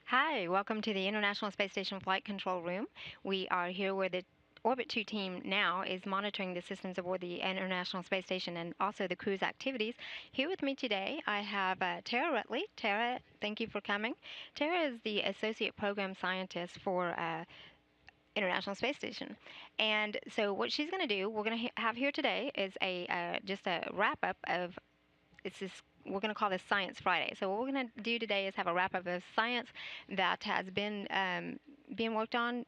Hi, welcome to the International Space Station Flight Control Room. We are here where the Orbit 2 team now is monitoring the systems aboard the International Space Station and also the crew's activities. Here with me today, I have Tara Rutley. Tara, thank you for coming. Tara is the Associate Program Scientist for International Space Station. And so what she's going to do, we're going to have here today is a just a wrap up of it's this we're going to call this Science Friday. So what we're going to do today is have a wrap up of science that has been being worked on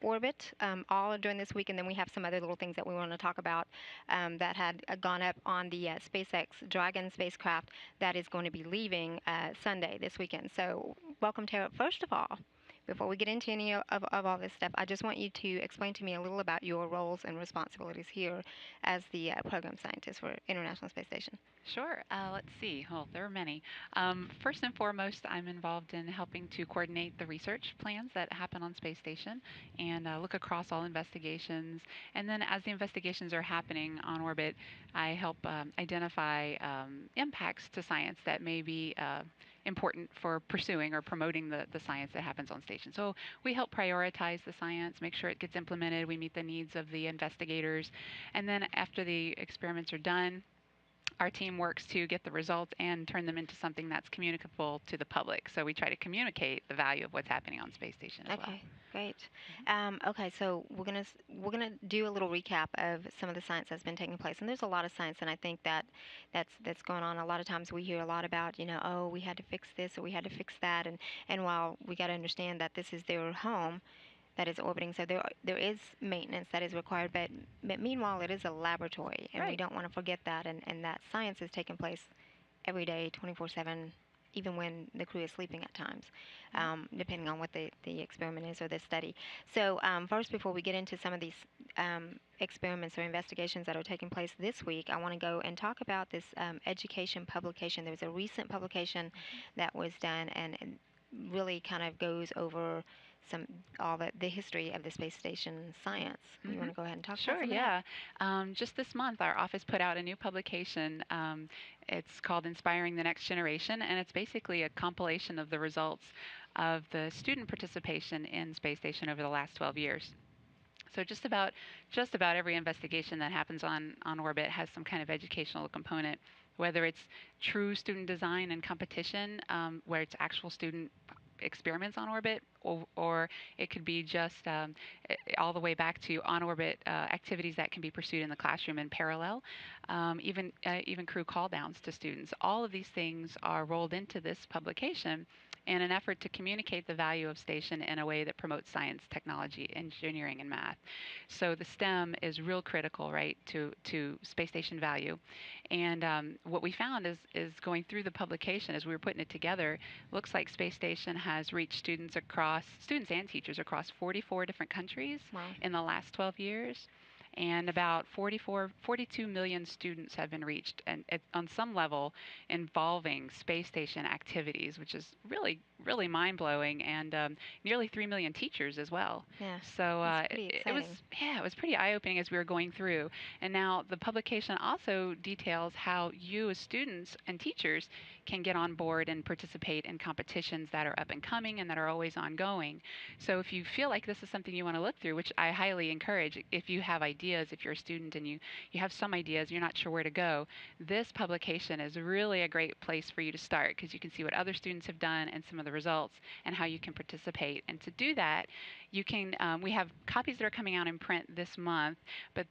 orbit all during this week, and then we have some other little things that we want to talk about that had gone up on the SpaceX Dragon spacecraft that is going to be leaving Sunday this weekend. So welcome, Tara. First of all, before we get into any of all this stuff, I just want you to explain to me a little about your roles and responsibilities here as the program scientist for International Space Station. Sure. Let's see. Well, there are many. First and foremost, I'm involved in helping to coordinate the research plans that happen on Space Station and look across all investigations. And then, as the investigations are happening on orbit, I help identify impacts to science that may be important for pursuing or promoting the science that happens on station. So we help prioritize the science, make sure it gets implemented, we meet the needs of the investigators, and then after the experiments are done, our team works to get the results and turn them into something that's communicable to the public. So we try to communicate the value of what's happening on space station as well. Okay, great. Okay, so we're gonna do a little recap of some of the science that's been taking place, and there's a lot of science, and I think that's going on. A lot of times we hear a lot about, oh, we had to fix this or we had to fix that, and while we got to understand that this is their home that is orbiting, so there is maintenance that is required, but meanwhile it is a laboratory, and we Right. don't want to forget that, and that science is taking place every day, 24/7, even when the crew is sleeping at times, Right. depending on what the experiment is or the study. So first, before we get into some of these experiments or investigations that are taking place this week, I want to go and talk about this education publication. There was a recent publication that was done and really kind of goes over some all the history of the space station science. You Mm-hmm. want to go ahead and talk about Sure, some of that? yeah. Just this month, our office put out a new publication. It's called Inspiring the Next Generation, and it's basically a compilation of the results of the student participation in Space Station over the last 12 years. So just about every investigation that happens on orbit has some kind of educational component, whether it's true student design and competition, where it's actual student experiments on orbit, or it could be just all the way back to on orbit activities that can be pursued in the classroom in parallel, even crew call downs to students. All of these things are rolled into this publication in an effort to communicate the value of station in a way that promotes science, technology, engineering, and math. So the STEM is real critical, right, to space station value. And what we found is going through the publication as we were putting it together, looks like space station has reached students and teachers across 44 different countries Wow. in the last 12 years. And about 42 million students have been reached, and on some level involving space station activities, which is really mind blowing, and nearly 3 million teachers as well. Yeah, So that's pretty it was, exciting. yeah, it was pretty eye opening as we were going through. And now the publication also details how you as students and teachers can get on board and participate in competitions that are up and coming and that are always ongoing. So if you feel like this is something you want to look through, which I highly encourage, if you have ideas, if you're a student and you have some ideas, you're not sure where to go, this publication is really a great place for you to start because you can see what other students have done and some of the results and how you can participate. And to do that, you can. We have copies that are coming out in print this month, but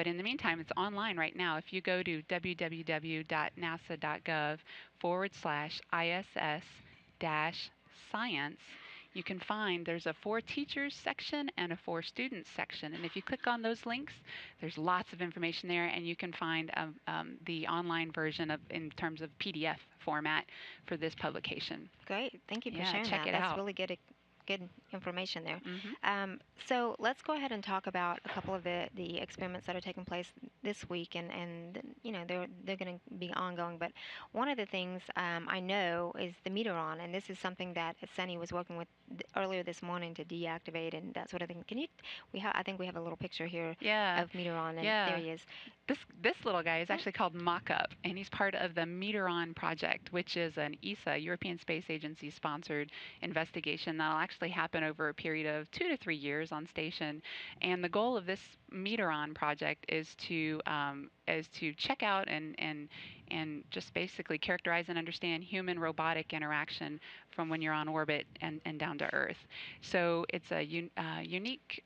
in the meantime, it's online right now. If you go to www.nasa.gov/ISS-science, you can find there's a for teachers section and a for students section. And if you click on those links, there's lots of information there, and you can find the online version of in terms of PDF format for this publication. Great. Thank you for Yeah, sharing check that. it That's out. really good good information there. Hmm. So let's go ahead and talk about a couple of the experiments that are taking place this week, and you know they're going to be ongoing. But one of the things I know is the Meteoron, and this is something that Sunny was working with earlier this morning to deactivate and that sort of thing. Can you? I think we have a little picture here Yeah, of Meteoron, and there yeah. he is. This little guy is Oh, actually called Mock-Up, and he's part of the Meteoron project, which is an ESA, European Space Agency sponsored investigation that'll actually happen over a period of 2 to 3 years on station. And the goal of this Meteoron project is to check out and just basically characterize and understand human robotic interaction from when you're on orbit and down to Earth. So it's a unique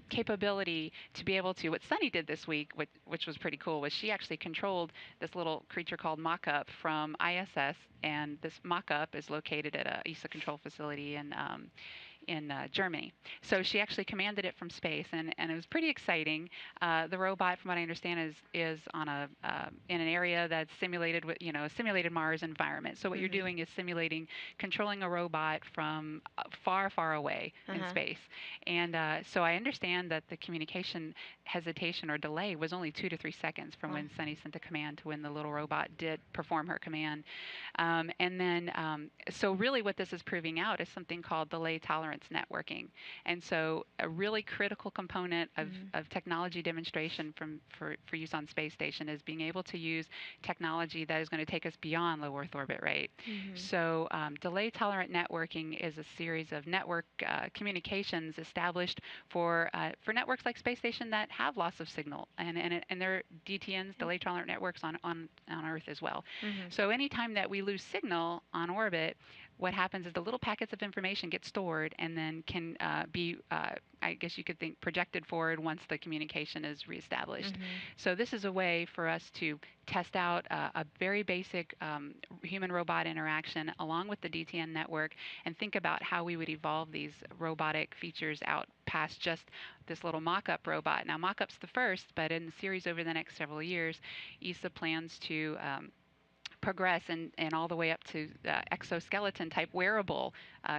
capability to be able to. What Sunny did this week, which was pretty cool, was she actually controlled this little creature called Mock-Up from ISS, and this Mock-Up is located at a ESA control facility in Germany. So she actually commanded it from space, and it was pretty exciting. The robot, from what I understand, is on in an area that's simulated with a simulated Mars environment. So what you're mhm. doing is simulating controlling a robot from far, far away in Uh-huh. space. And so I understand that the communication hesitation or delay was only 2 to 3 seconds from Wow. when Sunny sent the command to when the little robot did perform her command. So really what this is proving out is something called delay tolerance networking. And so a really critical component Mhm. of technology demonstration for use on space station is being able to use technology that is going to take us beyond low Earth orbit, right? Mhm. So delay tolerant networking is a series of network communications established for networks like space station that have loss of signal, and they're DTNs, delay tolerant networks on Earth as well. Mhm. So anytime that we lose signal on orbit, what happens is the little packets of information get stored and then can I guess you could think, projected forward once the communication is reestablished. Mhm. So this is a way for us to test out a very basic human-robot interaction along with the DTN network and think about how we would evolve these robotic features out past just this little mock-up robot. Now, mock-up's the first, but in the series over the next several years, ESA plans to progress and all the way up to exoskeleton type wearable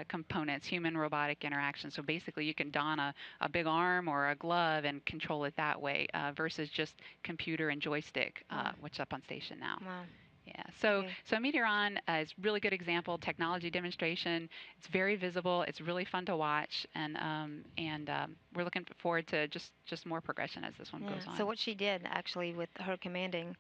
components, human robotic interaction. So basically, you can don a big arm or a glove and control it that way versus just computer and joystick, Wow. which is up on station now. Wow. Yeah, so Okay. so Meteoron is a really good example, technology demonstration. It's very visible. It's really fun to watch, and we're looking forward to just more progression as this one Yeah. goes So on. what she did actually with her commanding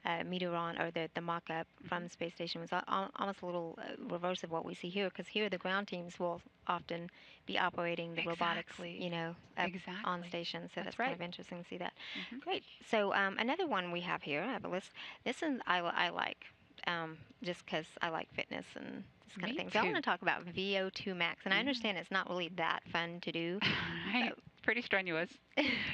Meteoron or the mock-up from Hmm. the space station was almost a little reverse of what we see here, because here the ground teams will often be operating the robotics, Exactly. up on Exactly. station. So that's That's kind of right. interesting to see that. Hmm. Great. So another one we have here, I have a list. This one I like, just because I like fitness and this kind of Me thing. So I want too. to talk about VO2 max, and I Mm. understand it's not really that fun to do. Right. It's pretty strenuous.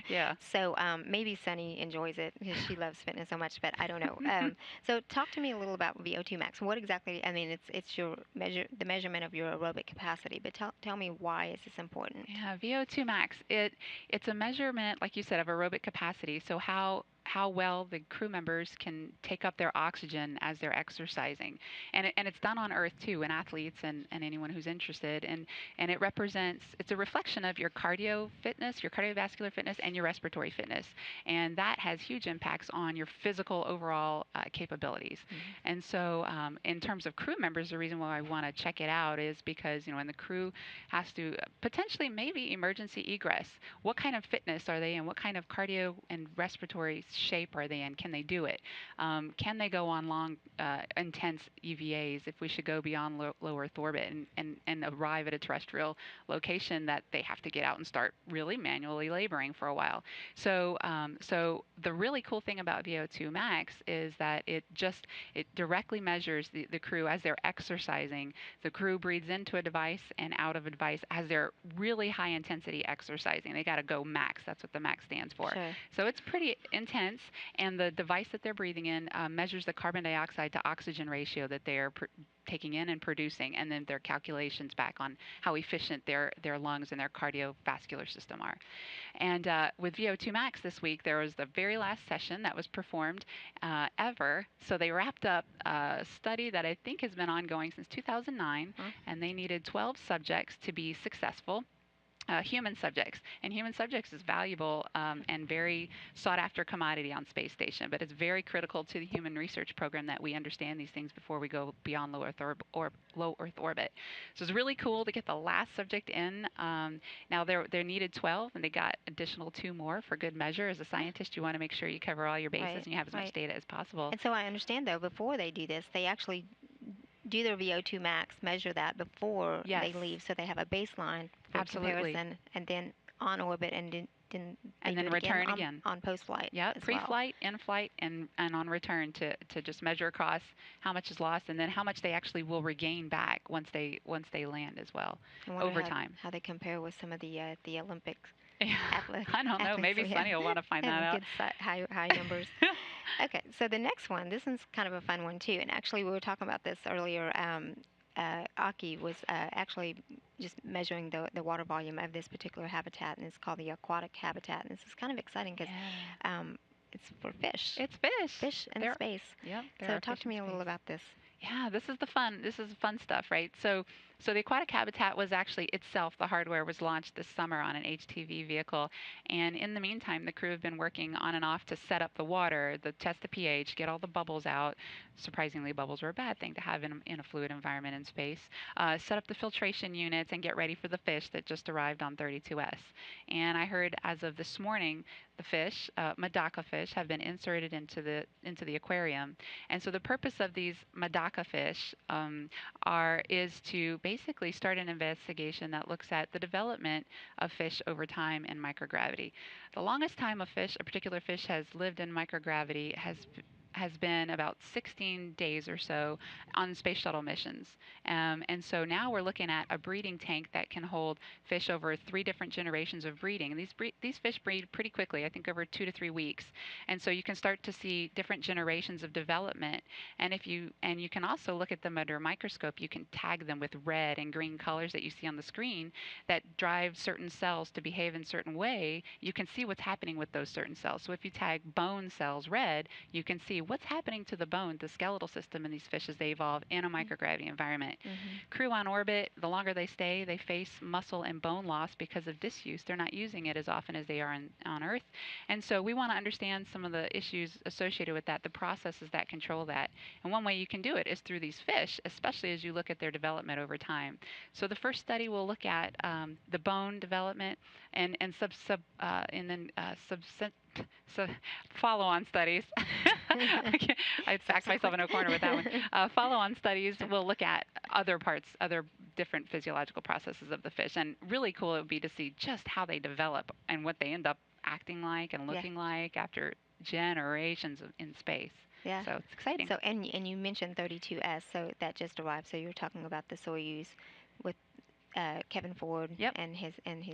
Yeah. So maybe Sunny enjoys it because she loves fitness so much, but I don't know. So talk to me a little about VO2 max. What exactly? I mean, it's your the measurement of your aerobic capacity, but tell me, why is this important? Yeah, VO2 max. It's a measurement, like you said, of aerobic capacity. So how well the crew members can take up their oxygen as they're exercising, and it's done on Earth too, in athletes and anyone who's interested, and it's a reflection of your cardio fitness, your cardiovascular fitness, and your respiratory fitness, and that has huge impacts on your physical overall capabilities. Mhm. And so, in terms of crew members, the reason why I want to check it out is because when the crew has to potentially maybe emergency egress. What kind of fitness are they in? What kind of cardio and respiratory shape are they in? Can they do it? Can they go on long, intense EVAs if we should go beyond low Earth orbit and arrive at a terrestrial location that they have to get out and start really manually laboring for a while? So the really cool thing about VO2 max is that it directly measures the crew as they're exercising. The crew breathes into a device and out of a device as they're really high intensity exercising. They got to go max. That's what the max stands for. Sure. So it's pretty intense intense, and the device that they're breathing in measures the carbon dioxide to oxygen ratio that they are taking in and producing, and then their calculations back on how efficient their lungs and their cardiovascular system are. And with VO2 Max this week, there was the very last session that was performed ever. So they wrapped up a study that I think has been ongoing since 2009, and they needed 12 subjects to be successful. Human subjects. And human subjects is valuable and very sought after commodity on space station, but it's very critical to the human research program that we understand these things before we go beyond low Earth orbit. So it's really cool to get the last subject in. Now they needed 12, and they got additional 2 more for good measure. As a scientist, you want to make sure you cover all your bases and you have as much data as possible. And so I understand, though, before they do this, they actually do their VO2 max, measure that before they leave, so they have a baseline for comparison, and then on orbit, and then return again on post-flight. Yeah, pre-flight, in-flight, and on return to just measure across how much is lost, and then how much they actually will regain back once they land as well over time. How they compare with some of the Olympics. I don't know. Maybe Sunny will want to find that out. Good high numbers. Okay, so the next one, this is kind of a fun one too. And actually, we were talking about this earlier. Aki was actually just measuring the water volume of this particular habitat, and it's called the aquatic habitat. And this is kind of exciting because it's for fish. It's fish. Fish in space. Yep. So talk to me a little about this. Yeah, this is fun stuff, right? So the aquatic habitat was actually itself, the hardware was launched this summer on an HTV vehicle, and in the meantime, the crew have been working on and off to set up the water, test the pH, get all the bubbles out. Surprisingly, bubbles are a bad thing to have in a fluid environment in space. Set up the filtration units and get ready for the fish that just arrived on 32S. And I heard as of this morning, the fish, Medaka fish, have been inserted into the aquarium. And so the purpose of these Medaka fish is to basically start an investigation that looks at the development of fish over time in microgravity. The longest time a particular fish has lived in microgravity has been about 16 days or so on space shuttle missions. And so now we're looking at a breeding tank that can hold fish over 3 different generations of breeding. And these fish breed pretty quickly, I think over 2 to 3 weeks. And so you can start to see different generations of development. And you can also look at them under a microscope. You can tag them with red and green colors that you see on the screen that drive certain cells to behave in a certain way. You can see what's happening with those certain cells. So if you tag bone cells red, you can see what's happening to the bone, the skeletal system in these fish as they evolve in a microgravity environment. Crew on orbit, the longer they stay, they face muscle and bone loss because of disuse. They're not using it as often as they are on Earth. And so we want to understand some of the issues associated with that, the processes that control that. And one way you can do it is through these fish, especially as you look at their development over time. So the first study will look at the bone development and then follow-on studies. I'd backed myself in a corner with that one. Follow-on studies will look at other different physiological processes of the fish. And really cool it would be to see just how they develop and what they end up acting like and looking like after generations in space. Yeah. So it's exciting. So and you mentioned 32S, so that just arrived. So you're talking about the Soyuz with Kevin Ford and his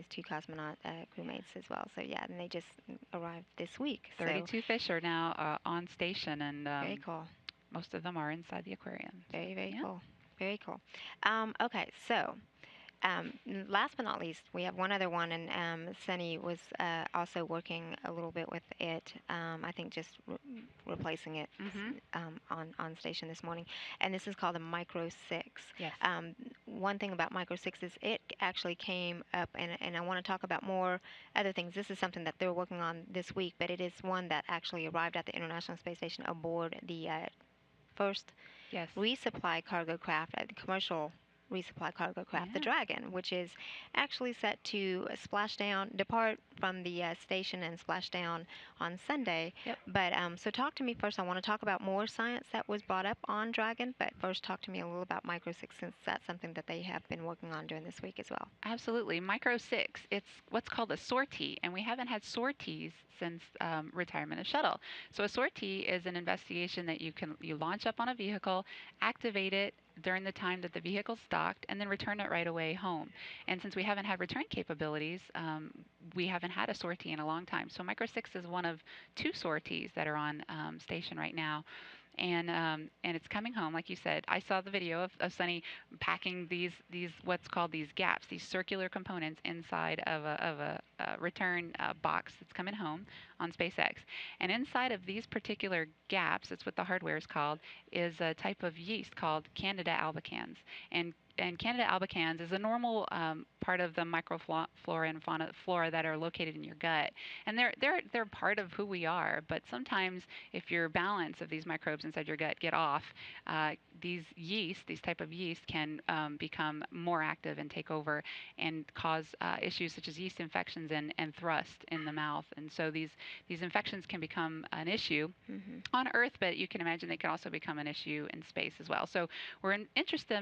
2 cosmonaut crewmates as well. So yeah, and they just arrived this week. 32 fish are now on station, and very cool. Most of them are inside the aquarium. Very cool. Very cool. Okay, so last but not least, we have one other one, and Sunny was also working a little bit with it. I think just replacing it on station this morning. And this is called a Micro 6. Yes. One thing about Micro 6 is it actually came up, and I want to talk about more other things. This is something that they're working on this week, but it is one that actually arrived at the International Space Station aboard the first resupply cargo craft, the commercial resupply cargo craft, the Dragon, which is actually set to depart from the station and splash down on Sunday. But so talk to me first. I want to talk about more science that was brought up on Dragon, but first talk to me a little about Micro 6, since that's something that they have been working on during this week as well. Absolutely. Micro 6, it's what's called a sortie, and we haven't had sorties since retirement of shuttle. So a sortie is an investigation that you launch up on a vehicle, activate it, during the time that the vehicle's docked and then return it right away home. And since we haven't had return capabilities, we haven't had a sortie in a long time. So Micro 6 is one of two sorties that are on station right now, and it's coming home. Like you said, I saw the video of Sunny packing these what's called these gaps, these circular components inside of a return box that's coming home on SpaceX. And inside of these particular gaps, that's what the hardware is called, is a type of yeast called Candida albicans. And Candida albicans is a normal part of the microflora and flora that are located in your gut, and they're part of who we are. But sometimes, if your balance of these microbes inside your gut get off, these type of yeast can become more active and take over and cause issues such as yeast infections and thrust in the mouth. And so these infections can become an issue Mm-hmm. on Earth, but you can imagine they can also become an issue in space as well. So we're interested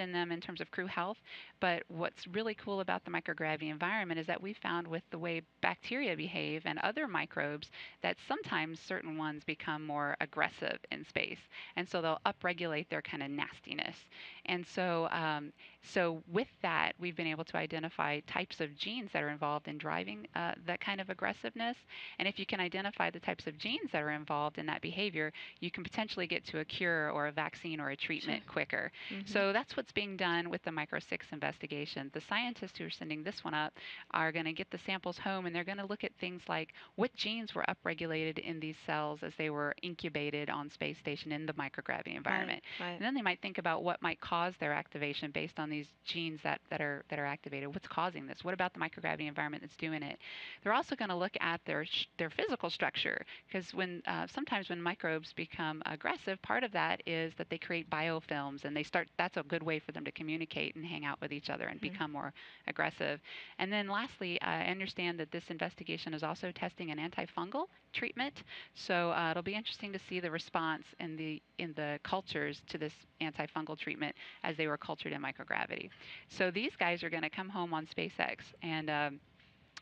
in them in terms of crew health. But what's really cool about the microgravity environment is that we found with the way bacteria behave and other microbes that sometimes certain ones become more aggressive in space, and so they'll upregulate their kind of nastiness. And so with that, we've been able to identify types of genes that are involved in driving that kind of aggressiveness. And if you can identify the types of genes that are involved in that behavior, you can potentially get to a cure or a vaccine or a Sure. treatment quicker. Mm-hmm. So that's what's being done with the Micro 6 investigation. The scientists who are sending this one up are going to get the samples home, and they're going to look at things like what genes were upregulated in these cells as they were incubated on space station in the microgravity Right. environment. Right. And then they might think about what might cause their activation based on these genes that are activated. What's causing this? What about the microgravity environment that's doing it? They're also going to look at their physical structure, because when sometimes when microbes become aggressive, part of that is that they create biofilms, and they start. That's a good way for them to communicate and hang out with each other and Mm-hmm. become more aggressive. And then lastly, I understand that this investigation is also testing an antifungal treatment. So it'll be interesting to see the response in the cultures to this antifungal treatment as they were cultured in microgravity. So these guys are going to come home on SpaceX, and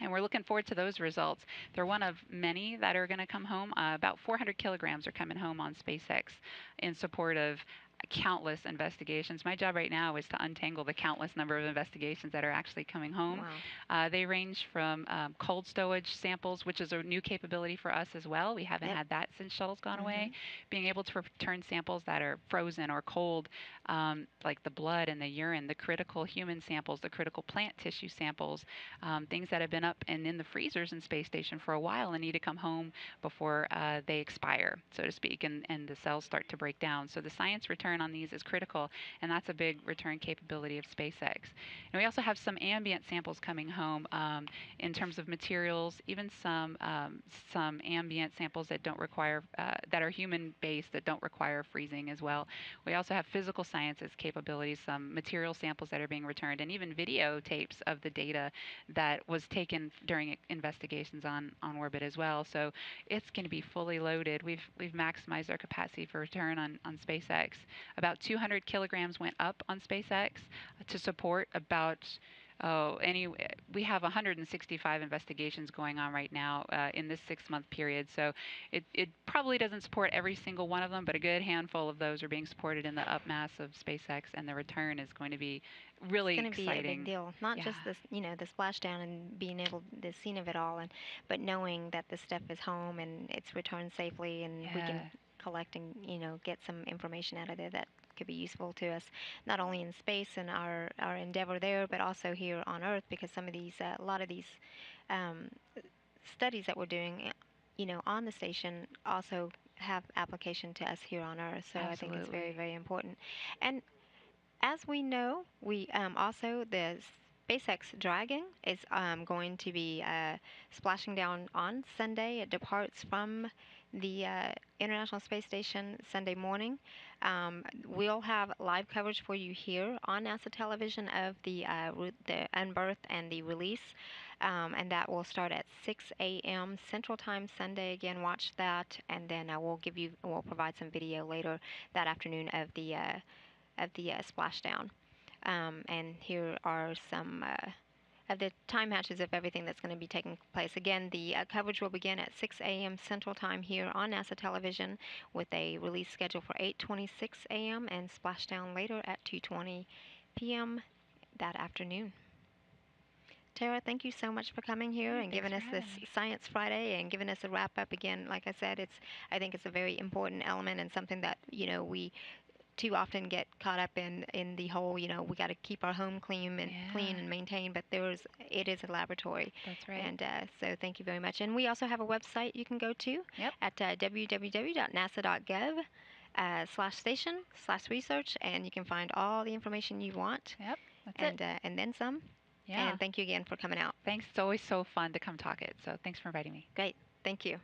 we're looking forward to those results. They're one of many that are going to come home. About 400 kilograms are coming home on SpaceX in support of countless investigations. My job right now is to untangle the countless number of investigations that are actually coming home. Wow. They range from cold stowage samples, which is a new capability for us as well. We haven't Yep. had that since shuttle's gone Mm-hmm. away. Being able to return samples that are frozen or cold, like the blood and the urine, the critical human samples, the critical plant tissue samples, things that have been up and in the freezers in space station for a while and need to come home before they expire, so to speak, and the cells start to break down. So the science return on these is critical, and that's a big return capability of SpaceX. And we also have some ambient samples coming home in terms of materials, even some ambient samples that don't require that are human based that don't require freezing as well. We also have physical sciences capabilities, some material samples that are being returned, and even videotapes of the data that was taken during investigations on orbit as well. So it's going to be fully loaded. We've maximized our capacity for return on SpaceX. About 200 kilograms went up on SpaceX to support about we have 165 investigations going on right now in this 6-month period. So it probably doesn't support every single one of them, but a good handful of those are being supported in the upmass of SpaceX, and the return is going to be It's really going to be a big exciting. deal. Not Yeah, just this, the splashdown and being able the scene of it all, and but knowing that the stuff is home and it's returned safely, and we can yeah, collect and get some information out of there that could be useful to us, not only in space and our endeavor there, but also here on Earth, because some of these, a lot of these um, studies that we're doing, on the station also have application to us here on Earth. So I think it's very, absolutely. very important. And as we know, we also the SpaceX Dragon is going to be splashing down on Sunday. It departs from the International Space Station Sunday morning. We'll have live coverage for you here on NASA television of the unbirth and the release, and that will start at 6 a.m. Central Time Sunday. Again, watch that, and then we'll provide some video later that afternoon of the splashdown. And here are some of the time matches of everything that's going to be taking place. Again, the coverage will begin at 6 a.m. Central Time here on NASA television, with a release schedule for 8:26 a.m. and splashdown later at 2:20 p.m. that afternoon. Tara, thank you so much for coming here and Thanks giving for us this having me. Science Friday and giving us a wrap up again. Like I said, I think it's a very important element and something that we too often get caught up in the whole, we got to keep our home clean Yeah, and maintained, but it is a laboratory. that's right. And so thank you very much. And we also have a website you can go to Yep, at www.nasa.gov /station/research, and you can find all the information you want, yep, that's it. and then some. Yeah. And thank you again for coming out. Thanks. It's always so fun to come talk it. So thanks for inviting me. Great. Thank you.